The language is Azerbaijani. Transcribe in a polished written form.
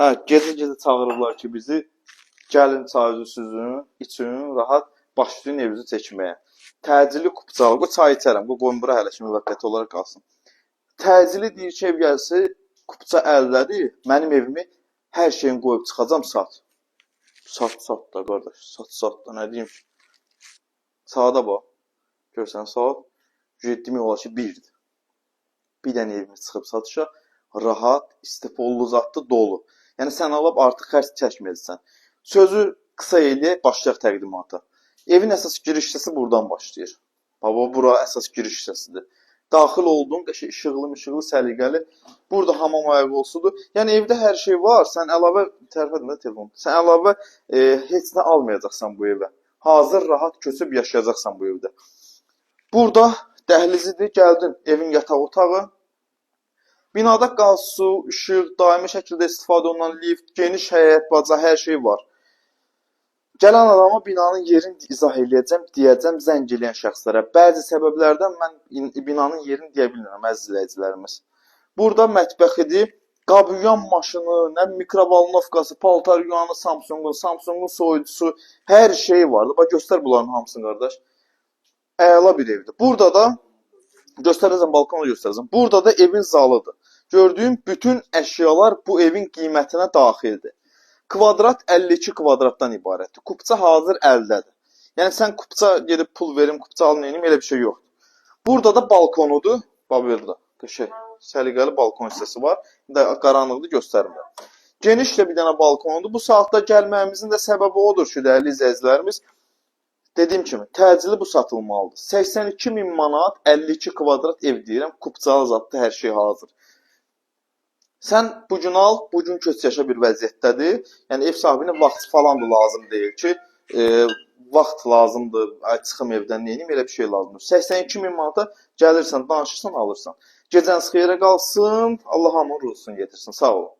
Hə, gecə-gecə çağırıblar ki, bizi gəlin çay üzü üçün rahat başlayın evinizi çəkməyə. Təcili kupçalıq, bu çay içərəm, bu qoyun bura hələ ki müvəqqəti olaraq qalsın. Təcili deyir ki, ev gəlsi, kupça əldədir, mənim evimi hər şeyin qoyub çıxacam sat. Sat da qardaş, sat da, nə deyim ki? Saata bax, görsən saat 7 min olar ki, 1-dir. Bir dənə evimiz çıxıb satışa, rahat, istipollu zatlı dolu. Yəni sən alıb artıq xərc çəkməyəcəksən. Sözü qısa eləyək, başlayaq təqdimata. Evin əsas giriş hissəsi buradan başlayır. Baba, bura əsas giriş hissəsidir. Daxil oldun, işıqlı, səliqəli. Burada hamam ayaqqabısıdır. Yəni evdə hər şey var. Sən əlavə tərəfədə telefon. Sən əlavə heç nə almayacaqsan bu evə. Hazır rahat köçüb yaşayacaqsan bu evdə. Burada dəhlizidir, gəldin, evin yataq otağı. Binada qaz, su, işıq, daimi şəkildə istifadə olunan lift, geniş həyət, baca, hər şey var. Gələn adama binanın yerini izah eləyəcəm, deyəcəm zəng eləyən şəxslərə. Bəzi səbəblərdən mən binanın yerini deyə bilmirəm, əziz izləyicilərimiz. Burada mətbəxidir, qab yuyan maşını, nə mikrovalnovkası, paltar yuyanı Samsungun soyucusu, hər şey vardı. Bax, göstər bunların hamısını, qardaş. Əla bir evdir. Burada da göstərəcəm, balkonu göstərəcəm. Burada da evin zalıdır. Gördüyüm bütün əşyalar bu evin qiymətinə daxildir. Kvadrat 52 kvadratdan ibarətdir. Kupça hazır əldədir. Yəni sən kupça gedib pul verim, kupça alın, neyim, elə bir şey yoxdur. Burada da balkonudur. Bax burada. Səliqəli balkon hissəsi var. Qaranlıqdır, göstərmirəm. Geniş də bir dənə balkonudur. Bu saatda gəlməyimizin də səbəbi odur ki, dəyərli izləyicilərimiz, dediyim kimi, təcili bu satılmalıdır. 82 min manat, 52 kvadrat ev deyirəm, kupçalı zatlı hər şey hazır. Sən bugün al, bugün köç yaşa bir vəziyyətdədir. Yəni ev sahibinin vaxt falan da lazım deyil ki, vaxt lazımdır, çıxım evdən neyim, elə bir şey lazımdır. 82 min manata gəlirsən, danışırsan, alırsan. Gecən xeyrə qalsın, Allah hamını ruzusunu getirsin. Sağ olun.